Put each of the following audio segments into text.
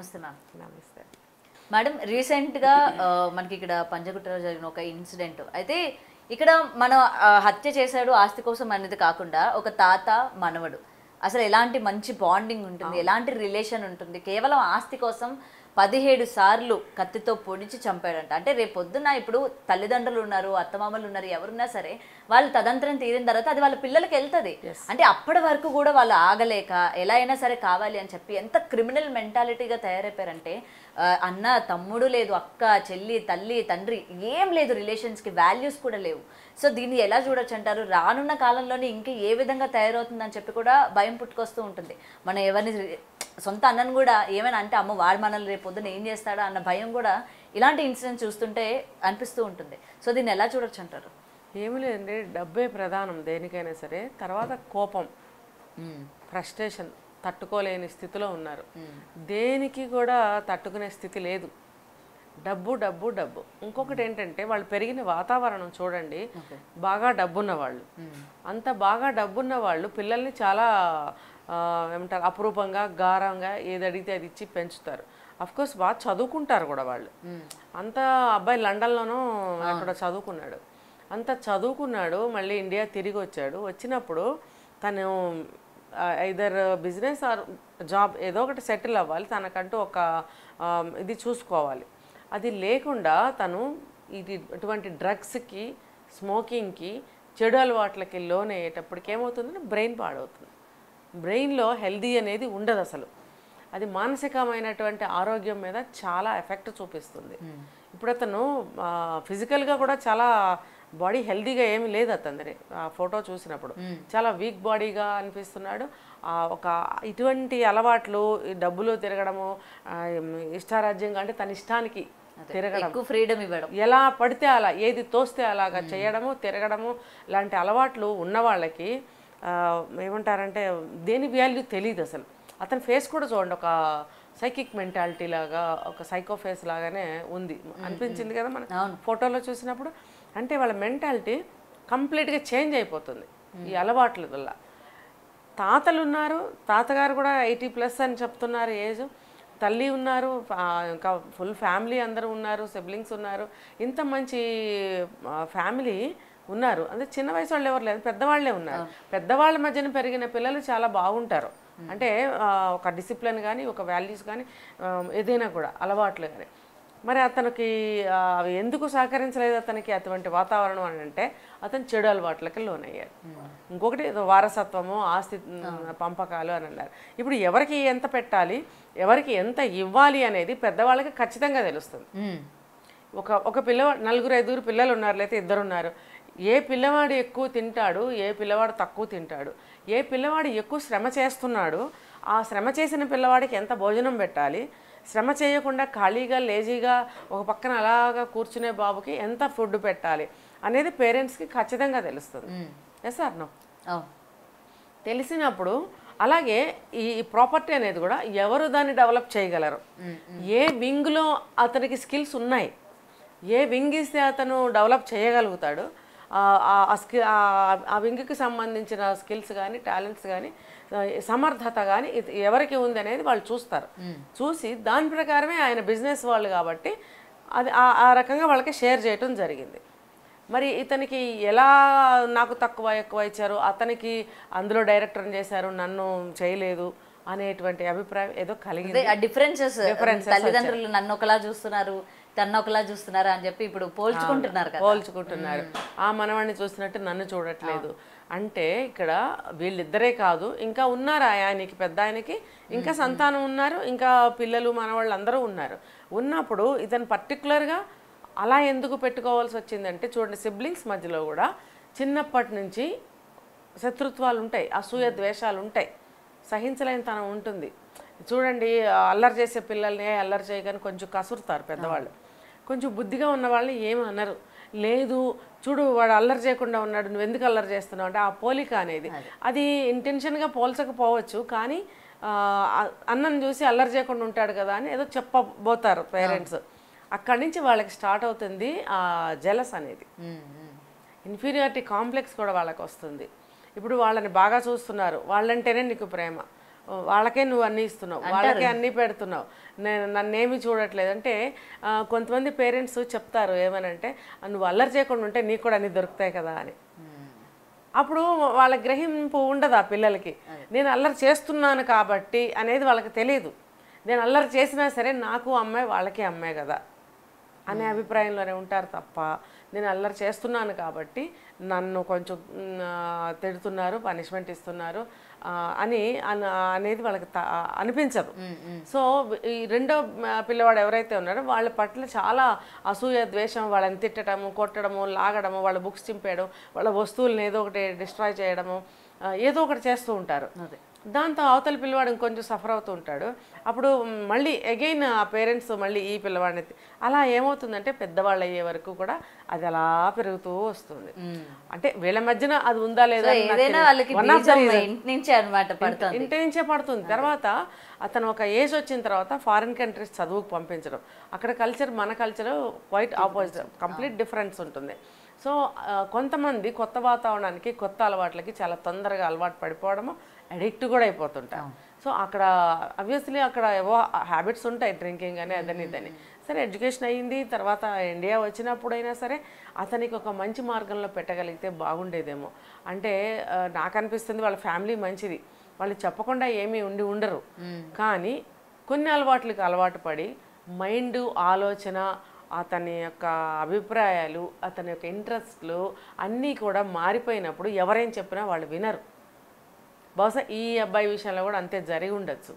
నమస్తే మ్యామ్. నమస్తే మేడం, రీసెంట్గా మనకి ఇక్కడ పంజగుట్టలో జరిగిన ఒక ఇన్సిడెంట్ అయితే ఇక్కడ మనం హత్య చేశాడు ఆస్తి కోసం అనేది కాకుండా ఒక తాత మనవడు అసలు ఎలాంటి మంచి బాండింగ్ ఉంటుంది, ఎలాంటి రిలేషన్ ఉంటుంది, కేవలం ఆస్తి కోసం 17 సార్లు కత్తితో పొడిచి చంపాడంట. అంటే రేపు పొద్దున్న ఇప్పుడు తల్లిదండ్రులు ఉన్నారు, అత్తమామలు ఉన్నారు, ఎవరున్నా సరే వాళ్ళు తదంతరం తీరిన తర్వాత అది వాళ్ళ పిల్లలకి వెళ్తుంది. అంటే అప్పటి వరకు కూడా వాళ్ళు ఆగలేక ఎలా అయినా సరే కావాలి అని చెప్పి ఎంత క్రిమినల్ మెంటాలిటీగా తయారైపోయారంటే అన్న తమ్ముడు లేదు, అక్క చెల్లి తల్లి తండ్రి ఏం లేదు, రిలేషన్స్కి వాల్యూస్ కూడా లేవు. సో దీన్ని ఎలా చూడొచ్చు అంటారు? రానున్న కాలంలోనే ఇంకా ఏ విధంగా తయారవుతుందని చెప్పి కూడా భయం పుట్టుకొస్తూ ఉంటుంది. మనం ఎవరిని సొంత అన్నను కూడా ఏమైనా అంటే అమ్మ వాడు మనల్ని రేపు పొద్దున ఏం చేస్తాడా అన్న భయం కూడా ఇలాంటి ఇన్సిడెంట్ చూస్తుంటే అనిపిస్తూ ఉంటుంది. సో దీన్ని ఎలా చూడొచ్చు అంటారు? ఏమి లేదండి, డబ్బే ప్రధానం దేనికైనా సరే. తర్వాత కోపం, ఫ్రస్ట్రేషన్, తట్టుకోలేని స్థితిలో ఉన్నారు. దేనికి కూడా తట్టుకునే స్థితి లేదు. డబ్బు డబ్బు డబ్బు. ఇంకొకటి ఏంటంటే వాళ్ళు పెరిగిన వాతావరణం చూడండి. బాగా డబ్బున్న వాళ్ళు, అంత బాగా డబ్బున్న వాళ్ళు పిల్లల్ని చాలా ఏమంటారు అపురూపంగా గారంగా ఏది అడిగితే అది ఇచ్చి పెంచుతారు. అఫ్కోర్స్ బాగా చదువుకుంటారు కూడా వాళ్ళు. అంత అబ్బాయి లండన్లోనూ అక్కడ చదువుకున్నాడు, అంత చదువుకున్నాడు, మళ్ళీ ఇండియా తిరిగి వచ్చాడు. వచ్చినప్పుడు తను ఐదర్ బిజినెస్ ఆర్ జాబ్ ఏదో ఒకటి సెటిల్ అవ్వాలి, తనకంటూ ఒక ఇది చూసుకోవాలి. అది లేకుండా తను ఇటువంటి డ్రగ్స్కి, స్మోకింగ్కి, చెడు అలవాట్లకి లోన్ అయ్యేటప్పటికి ఏమవుతుందంటే బ్రెయిన్ పాడవుతుంది. బ్రెయిన్లో హెల్దీ అనేది ఉండదు అసలు. అది మానసికమైనటువంటి ఆరోగ్యం మీద చాలా ఎఫెక్ట్ చూపిస్తుంది. ఇప్పుడు అతను ఫిజికల్గా కూడా చాలా బాడీ హెల్దీగా ఏమీ లేదు అతని ఆ ఫోటో చూసినప్పుడు. చాలా వీక్ బాడీగా అనిపిస్తున్నాడు. ఒక ఇటువంటి అలవాట్లు, డబ్బులు తిరగడము, ఇష్టారాజ్యంగా అంటే తన ఇష్టానికి తిరగడం, ఫ్రీడమ్ ఇవ్వడం, ఎలా పడితే అలా ఏది తోస్తే అలాగా చేయడము, తిరగడము, ఇలాంటి అలవాట్లు ఉన్న వాళ్ళకి ఏమంటారంటే దేని వాల్యూ తెలియదు అసలు. అతని ఫేస్ కూడా చూడండి, ఒక సైకిక్ మెంటాలిటీ లాగా, ఒక సైకో ఫేస్ లాగానే ఉంది అనిపించింది కదా మన ఫోటోలో చూసినప్పుడు. అంటే వాళ్ళ మెంటాలిటీ కంప్లీట్గా చేంజ్ అయిపోతుంది ఈ అలవాట్ల వల్ల. తాతలు ఉన్నారు, తాతగారు కూడా 80+ అని చెప్తున్నారు ఏజ్. తల్లి ఉన్నారు, ఇంకా ఫుల్ ఫ్యామిలీ అందరూ ఉన్నారు, సిబ్లింగ్స్ ఉన్నారు. ఇంత మంచి ఫ్యామిలీ ఉన్నారు. అంటే చిన్న వయసు వాళ్ళు ఎవరు లేదు, పెద్దవాళ్ళే ఉన్నారు. పెద్దవాళ్ళ మధ్యన పెరిగిన పిల్లలు చాలా బాగుంటారు. అంటే ఒక డిసిప్లిన్ కానీ, ఒక వాల్యూస్ కానీ, ఏదైనా కూడా అలవాట్లు కానీ. మరి అతనికి అవి ఎందుకు సహకరించలేదు అతనికి అటువంటి వాతావరణం అని అంటే అతను చెడు అలవాట్లకి లోనయ్యాడు. ఇంకొకటి వారసత్వము, ఆస్తి పంపకాలు అని అన్నారు. ఇప్పుడు ఎవరికి ఎంత పెట్టాలి, ఎవరికి ఎంత ఇవ్వాలి అనేది పెద్దవాళ్ళకి ఖచ్చితంగా తెలుస్తుంది. ఒక పిల్లవాడు, 4-5 పిల్లలు ఉన్నారు, లేకపోతే 2 ఉన్నారు. ఏ పిల్లవాడు ఎక్కువ తింటాడు, ఏ పిల్లవాడు తక్కువ తింటాడు, ఏ పిల్లవాడు ఎక్కువ శ్రమ చేస్తున్నాడు, ఆ శ్రమ చేసిన పిల్లవాడికి ఎంత భోజనం పెట్టాలి, శ్రమ చేయకుండా ఖాళీగా లేజీగా ఒక పక్కన అలాగా కూర్చునే బాబుకి ఎంత ఫుడ్ పెట్టాలి అనేది పేరెంట్స్కి ఖచ్చితంగా తెలుస్తుంది. Yes or no? తెలిసినప్పుడు అలాగే ఈ ప్రాపర్టీ అనేది కూడా ఎవరు దాన్ని డెవలప్ చేయగలరు, ఏ వింగ్లో అతనికి స్కిల్స్ ఉన్నాయి, ఏ వింగ్ ఇస్తే అతను డెవలప్ చేయగలుగుతాడు, ఆ వింగ్కి సంబంధించిన స్కిల్స్ కానీ, టాలెంట్స్ కానీ, సమర్థత కానీ ఎవరికి ఉంది అనేది వాళ్ళు చూస్తారు. చూసి దాని ప్రకారమే ఆయన బిజినెస్ వాళ్ళు కాబట్టి అది ఆ రకంగా వాళ్ళకి షేర్ చేయటం జరిగింది. మరి ఇతనికి ఎలా నాకు తక్కువ ఎక్కువ ఇచ్చారు, అతనికి అందులో డైరెక్టర్ని చేశారు, నన్ను చేయలేదు అనేటువంటి అభిప్రాయం ఏదో కలిగింది. డిఫరెన్సెస్ తల్లిదండ్రులు నన్ను ఒకలా చూస్తున్నారు, తను ఒకలా చూస్తున్నారు అని చెప్పి ఇప్పుడు పోల్చుకుంటున్నారు. ఆ మనవాడిని చూసినట్టు నన్ను చూడట్లేదు అంటే ఇక్కడ వీళ్ళిద్దరే కాదు, ఇంకా ఉన్నారు. ఆయనకి, పెద్ద ఆయనకి ఇంకా సంతానం ఉన్నారు, ఇంకా పిల్లలు మనవాళ్ళు అందరూ ఉన్నారు. ఉన్నప్పుడు ఇతను పర్టికులర్గా అలా ఎందుకు పెట్టుకోవాల్సి వచ్చిందంటే చూడండి, సిబ్లింగ్స్ మధ్యలో కూడా చిన్నప్పటి నుంచి శత్రుత్వాలు ఉంటాయి, అసూయ ద్వేషాలు ఉంటాయి, సహించలేని తనం ఉంటుంది. చూడండి, అల్లరి చేసే పిల్లల్ని అల్లరి చేయగానే కొంచెం కసురుతారు పెద్దవాళ్ళు. కొంచెం బుద్ధిగా ఉన్న వాళ్ళని ఏమి అనరు. లేదు చూడు వాడు అల్లరి చేయకుండా ఉన్నాడు, నువ్వు ఎందుకు అల్లరి చేస్తున్నావు అంటే ఆ పోలిక అనేది అది ఇంటెన్షన్గా పోల్చకపోవచ్చు, కానీ అన్నను చూసి అల్లరి చేయకుండా ఉంటాడు కదా అని ఏదో చెప్పబోతారు పేరెంట్స్. అక్కడి నుంచి వాళ్ళకి స్టార్ట్ అవుతుంది ఆ జెలస్ అనేది, ఇన్ఫీరియారిటీ కాంప్లెక్స్ కూడా వాళ్ళకి వస్తుంది. ఇప్పుడు వాళ్ళని బాగా చూస్తున్నారు, వాళ్ళంటేనే నీకు ప్రేమ, వాళ్ళకే నువ్వు అన్నీ ఇస్తున్నావు, వాళ్ళకే అన్నీ పెడుతున్నావు, నన్నేమి చూడట్లేదు అంటే కొంతమంది పేరెంట్స్ చెప్తారు ఏమనంటే నువ్వు అల్లరి చేయకుండా ఉంటే నీకు కూడా అన్నీ దొరుకుతాయి కదా అని. అప్పుడు వాళ్ళ గ్రహింపు ఉండదు ఆ పిల్లలకి. నేను అల్లరి చేస్తున్నాను కాబట్టి అనేది వాళ్ళకి తెలియదు. నేను అల్లరి చేసినా సరే నాకు అమ్మాయి వాళ్ళకి అమ్మాయి కదా అనే అభిప్రాయంలోనే ఉంటారు తప్ప నేను అల్లరి చేస్తున్నాను కాబట్టి నన్ను కొంచెం తిడుతున్నారు, పనిష్మెంట్ ఇస్తున్నారు అని అనేది వాళ్ళకి అనిపించదు. సో ఈ రెండో పిల్లవాడు ఎవరైతే ఉన్నారో వాళ్ళ పట్ల చాలా అసూయ, ద్వేషం, వాళ్ళని తిట్టడము, కొట్టడము, లాగడము, వాళ్ళ బుక్స్ చింపేయడం, వాళ్ళ వస్తువులను ఏదో ఒకటి డిస్ట్రాయ్ చేయడము, ఏదో ఒకటి చేస్తూ ఉంటారు. దాంతో అవతల పిల్లవాడు ఇంకొంచెం సఫర్ అవుతూ ఉంటాడు. అప్పుడు మళ్ళీ అగైన్ ఆ పేరెంట్స్ మళ్ళీ ఈ పిల్లవాడిని అలా ఏమవుతుందంటే పెద్దవాళ్ళు అయ్యే వరకు కూడా అది అలా పెరుగుతూ వస్తుంది. అంటే వీళ్ళ మధ్యన అది ఉందా లేదా ఇంటి నుంచే పడుతుంది. తర్వాత అతను ఒక ఏజ్ వచ్చిన తర్వాత ఫారిన్ కంట్రీస్ చదువుకు పంపించడం, అక్కడ కల్చర్ మన culture quite opposite, complete difference ఉంటుంది. సో కొంతమంది కొత్త వాతావరణానికి, కొత్త అలవాట్లకి చాలా తొందరగా అలవాటు పడిపోవడము, అడిక్ట్ కూడా అయిపోతుంటారు. సో అక్కడ అబ్వియస్లీ అక్కడ ఏవో హ్యాబిట్స్ ఉంటాయి, డ్రింకింగ్ అని అదని ఇదని. సరే ఎడ్యుకేషన్ అయ్యింది, తర్వాత ఇండియా వచ్చినప్పుడైనా సరే అతనికి ఒక మంచి మార్గంలో పెట్టగలిగితే బాగుండేదేమో. అంటే నాకు అనిపిస్తుంది వాళ్ళ ఫ్యామిలీ మంచిది, వాళ్ళు చెప్పకుండా ఏమీ ఉండరు. కానీ కొన్ని అలవాట్లకి అలవాటు పడి మైండ్, ఆలోచన, అతని యొక్క అభిప్రాయాలు, అతని యొక్క ఇంట్రెస్ట్లు అన్నీ కూడా మారిపోయినప్పుడు ఎవరేం చెప్పినా వాళ్ళు వినరు. బహుశా ఈ అబ్బాయి విషయంలో కూడా అంతే జరిగి ఉండొచ్చు.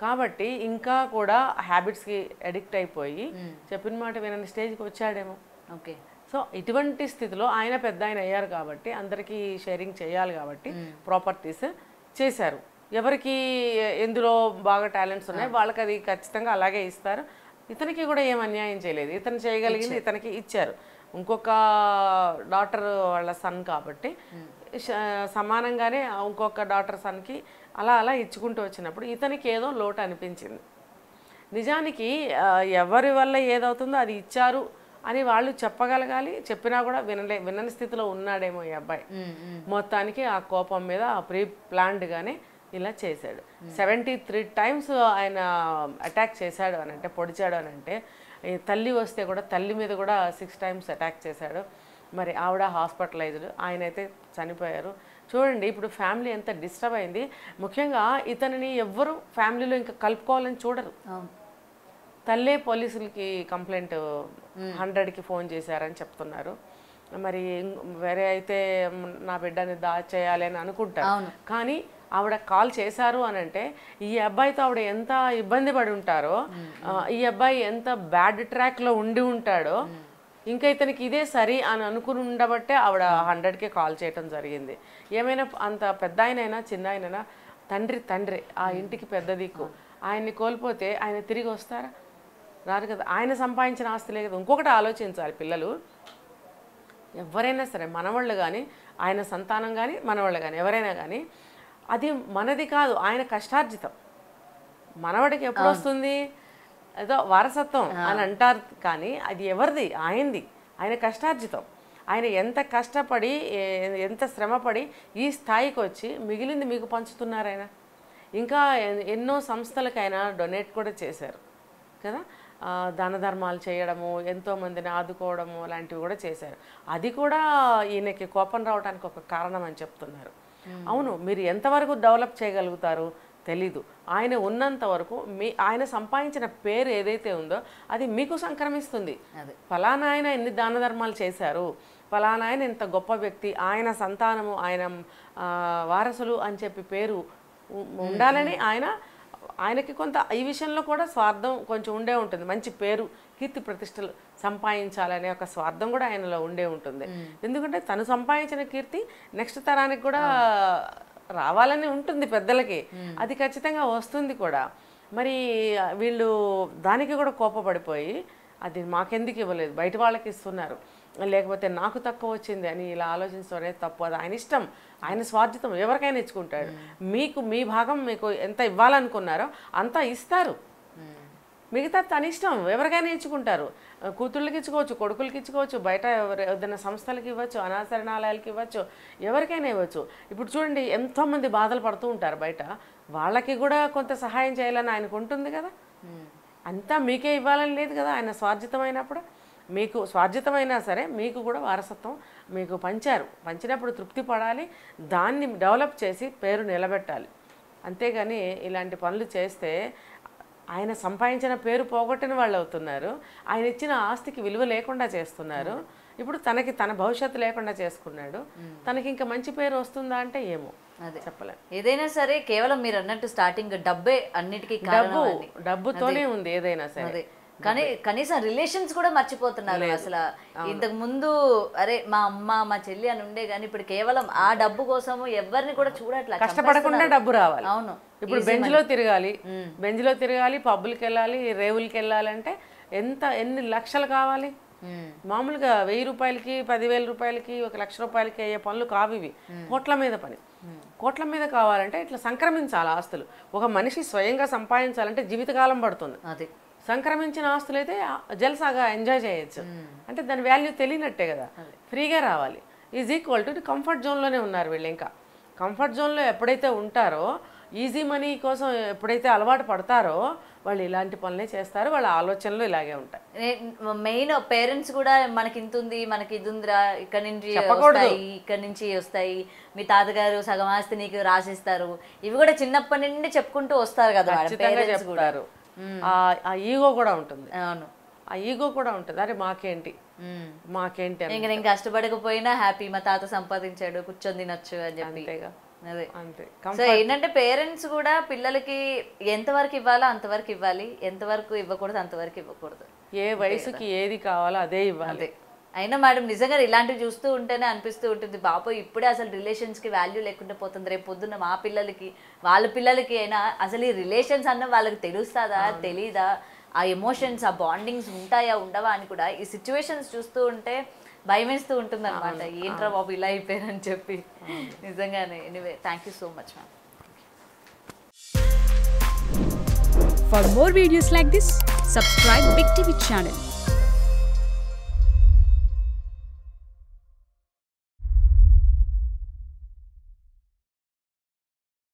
కాబట్టి ఇంకా కూడా హ్యాబిట్స్కి అడిక్ట్ అయిపోయి చెప్పిన మాట వినని స్టేజ్కి వచ్చాడేమో. సో ఇటువంటి స్థితిలో ఆయన పెద్ద ఆయన అయ్యారు కాబట్టి అందరికీ షేరింగ్ చేయాలి కాబట్టి ప్రాపర్టీస్ చేశారు. ఎవరికి ఎందులో బాగా టాలెంట్స్ ఉన్నాయి వాళ్ళకి అది ఖచ్చితంగా అలాగే ఇస్తారు. ఇతనికి కూడా ఏం అన్యాయం చేయలేదు, ఇతను చేయగలిగింది ఇతనికి ఇచ్చారు. ఇంకొక డాటర్ వాళ్ళ సన్ కాబట్టి సమానంగానే ఇంకొక డాటర్ సన్కి అలా అలా ఇచ్చుకుంటూ వచ్చినప్పుడు ఇతనికి ఏదో లోటు అనిపించింది. నిజానికి ఎవరి వల్ల ఏదవుతుందో అది ఇచ్చారు అని వాళ్ళు చెప్పగలగాలి, చెప్పినా కూడా వినని స్థితిలో ఉన్నాడేమో ఈ అబ్బాయి. మొత్తానికి ఆ కోపం మీద ప్రీ ప్లాన్డ్గానే ఇలా చేశాడు. 73 times ఆయన అటాక్ చేశాడు అని అంటే, పొడిచాడు అని అంటే, తల్లి వస్తే కూడా తల్లి మీద కూడా 6 times అటాక్ చేశాడు. మరి ఆవిడ హాస్పిటలైజ్డ్, ఆయన అయితే చనిపోయారు. చూడండి ఇప్పుడు ఫ్యామిలీ ఎంత డిస్టర్బ్ అయింది. ముఖ్యంగా ఇతనిని ఎవ్వరు ఫ్యామిలీలో ఇంకా కలుపుకోవాలని చూడరు. తల్లే పోలీసులకి కంప్లైంట్ 100కి ఫోన్ చేశారని చెప్తున్నారు. మరి వేరే అయితే నా బిడ్డని దాచేయాలి అని అనుకుంటారు. కానీ ఆవిడ కాల్ చేశారు అని అంటే ఈ అబ్బాయితో ఆవిడ ఎంత ఇబ్బంది పడి ఉంటారో, ఈ అబ్బాయి ఎంత బ్యాడ్ ట్రాక్లో ఉండి ఉంటాడో, ఇంకా ఇతనికి ఇదే సరి అని అనుకుని ఉండబట్టే ఆవిడ 100కే కాల్ చేయటం జరిగింది. ఏమైనా అంత పెద్ద ఆయనైనా చిన్న ఆయనైనా తండ్రి ఆ ఇంటికి పెద్ద దిక్కు. ఆయన్ని కోల్పోతే ఆయన తిరిగి వస్తారా? రారు కదా. ఆయన సంపాదించిన ఆస్తులే కదా. ఇంకొకటి ఆలోచించాలి పిల్లలు, ఎవరైనా సరే మనవాళ్ళు కానీ, ఆయన సంతానం కానీ, మనవాళ్ళు కానీ, ఎవరైనా కానీ అది మనది కాదు, ఆయన కష్టార్జితం. మనవాడికి ఎప్పుడు వస్తుంది? ఏదో వారసత్వం అని అంటారు, కానీ అది ఎవరిది? ఆయనది. ఆయన కష్టార్జితం. ఆయన ఎంత కష్టపడి, ఎంత శ్రమపడి ఈ స్థాయికి వచ్చి మిగిలింది మీకు పంచుతున్నారు ఆయన. ఇంకా ఎన్నో సంస్థలకు ఆయన డొనేట్ కూడా చేశారు కదా. దాన ధర్మాలు చేయడము, ఎంతోమందిని ఆదుకోవడము లాంటివి కూడా చేశారు. అది కూడా ఈయనకి కోపం రావడానికి ఒక కారణం అని చెప్తున్నారు. అవును, మీరు ఎంతవరకు డెవలప్ చేయగలుగుతారు తెలీదు. ఆయన ఉన్నంత వరకు ఆయన సంపాదించిన పేరు ఏదైతే ఉందో అది మీకు సంక్రమిస్తుంది. ఫలానా ఆయన ఎన్ని దాన ధర్మాలు చేశారు, ఫలానా ఆయన ఇంత గొప్ప వ్యక్తి, ఆయన సంతానము, ఆయన వారసులు అని చెప్పి పేరు ఉండాలని ఆయనకి కొంత ఈ విషయంలో కూడా స్వార్థం కొంచెం ఉండే ఉంటుంది. మంచి పేరు, కీర్తి ప్రతిష్టలు సంపాదించాలనే ఒక స్వార్థం కూడా ఆయనలో ఉండే ఉంటుంది. ఎందుకంటే తను సంపాదించిన కీర్తి నెక్స్ట్ తరానికి కూడా రావాలని ఉంటుంది పెద్దలకి, అది ఖచ్చితంగా వస్తుంది కూడా. మరి వీళ్ళు దానికి కూడా కోపపడిపోయి అది మాకెందుకు ఇవ్వలేదు, బయట వాళ్ళకి ఇస్తున్నారు, లేకపోతే నాకు తక్కువ వచ్చింది అని ఇలా ఆలోచించడం అనేది తప్పు. అది ఆయన ఇష్టం, ఆయన స్వార్థితం, ఎవరికైనా ఇచ్చుకుంటాడు. మీకు మీ భాగం మీకు ఎంత ఇవ్వాలనుకున్నారో అంతా ఇస్తారు. మిగతా తన ఇష్టం, ఎవరికైనా ఇచ్చుకుంటారు. కూతుళ్ళకి ఇచ్చుకోవచ్చు, కొడుకులకి ఇచ్చుకోవచ్చు, బయట ఏదైనా సంస్థలకి ఇవ్వచ్చు, అనాథరణాలయాలకి ఇవ్వచ్చు, ఎవరికైనా ఇవ్వచ్చు. ఇప్పుడు చూడండి ఎంతోమంది బాధలు పడుతూ ఉంటారు బయట, వాళ్ళకి కూడా కొంత సహాయం చేయాలని ఆయనకు ఉంటుంది కదా. అంతా మీకే ఇవ్వాలని లేదు కదా, ఆయన స్వార్జితమైనప్పుడు. మీకు స్వార్జితమైనా సరే మీకు కూడా వారసత్వం మీకు పంచినప్పుడు తృప్తి పడాలి, దాన్ని డెవలప్ చేసి పేరు నిలబెట్టాలి. అంతేగాని ఇలాంటి పనులు చేస్తే ఆయన సంపాదించిన పేరు పోగొట్టిన వాళ్ళు అవుతున్నారు, ఆయన ఇచ్చిన ఆస్తికి విలువ లేకుండా చేస్తున్నారు. ఇప్పుడు తన భవిష్యత్తు లేకుండా చేసుకున్నాడు, తనకి ఇంకా మంచి పేరు వస్తుందా అంటే ఏమో చెప్పలేం. ఏదైనా సరే కేవలం మీరు అన్నట్టు స్టార్టింగ్ డబ్బే అన్నిటికీ డబ్బుతోనే ఉంది ఏదైనా సరే. కానీ కనీసం రిలేషన్స్ కూడా మర్చిపోతున్నారు అసలు. ఇంతకు ముందు అరే మా అమ్మ మా చెల్లి అని ఉండే గానీ ఇప్పుడు కేవలం ఆ డబ్బు కోసము ఎవరిని కూడా చూడట్లేదు, కష్టపడకుండా డబ్బు రావాలి. అవును, ఇప్పుడు బెంజ్ లో తిరగాలి, పబ్బులకి వెళ్ళాలి, రేవులకి వెళ్ళాలంటే ఎన్ని లక్షలు కావాలి. మామూలుగా 1000 రూపాయలకి 10,000 రూపాయలకి 1,00,000 రూపాయలకి అయ్యే పనులు కావు ఇవి. కోట్ల మీద పని, కోట్ల మీద కావాలంటే ఇట్లా సంక్రమించాలి ఆస్తులు. ఒక మనిషి స్వయంగా సంపాదించాలంటే జీవితకాలం పడుతుంది. అది సంక్రమించిన ఆస్తులు అయితే జల్సాగా ఎంజాయ్ చేయొచ్చు. అంటే దాని వాల్యూ తెలియనట్టే కదా. ఫ్రీగా రావాలి ఈజ్ ఈక్వల్ టు కంఫర్ట్ జోన్లోనే ఉన్నారు వీళ్ళు. ఇంకా కంఫర్ట్ జోన్లో ఎప్పుడైతే ఉంటారో, ఈజీ మనీ కోసం ఎప్పుడైతే అలవాటు పడతారో వాళ్ళు ఇలాంటి పనులే చేస్తారు, వాళ్ళ ఆలోచనలు ఇలాగే ఉంటాయి. మెయిన్ పేరెంట్స్ కూడా మనకి ఇంత ఉంది, మనకి ఇది ఉందిరా, ఇక్కడ నుంచి వస్తాయి, ఇక్కడ నుంచి వస్తాయి, మీ తాతగారు సగం ఆస్తి నీకు రాసిస్తారు, ఇవి కూడా చిన్నప్పటి నుండి చెప్పుకుంటూ వస్తారు కదా. చెప్తారు. ఆ ఈగో కూడా ఉంటుంది. అవును, ఆ ఈగో కూడా ఉంటుంది. అరే మాకేంటి ఇంకా నేను కష్టపడకపోయినా హ్యాపీ, మా తాత సంపాదించాడు కూర్చొని తినొచ్చు అని చెప్పి. అదే సో ఏంటంటే పేరెంట్స్ కూడా పిల్లలకి ఎంతవరకు ఇవ్వాలో అంతవరకు ఇవ్వాలి, ఎంతవరకు ఇవ్వకూడదు అంతవరకు ఇవ్వకూడదు. ఏ వయసుకి ఏది కావాలో అదే ఇవ్వాలి. అయినా మేడం నిజంగా ఇలాంటివి చూస్తూ ఉంటేనే అనిపిస్తూ ఉంటుంది, బాబు ఇప్పుడే అసలు రిలేషన్స్కి వాల్యూ లేకుండా పోతుంది, రేపు పొద్దున్న మా పిల్లలకి వాళ్ళ పిల్లలకి అయినా అసలు ఈ రిలేషన్స్ అన్న వాళ్ళకి తెలుస్తుందా తెలీదా, ఆ ఎమోషన్స్ ఆ బాండింగ్స్ ఉంటాయా ఉండవా అని కూడా ఈ సిచ్యువేషన్స్ చూస్తూ ఉంటే భయం వేస్తూ ఉంటుంది అనమాట. ఏంట్రా బాబు ఇలా అయిపోయారని చెప్పి. నిజంగానే. Anyway thank you so much ma'am. For more videos like this, subscribe Big TV channel.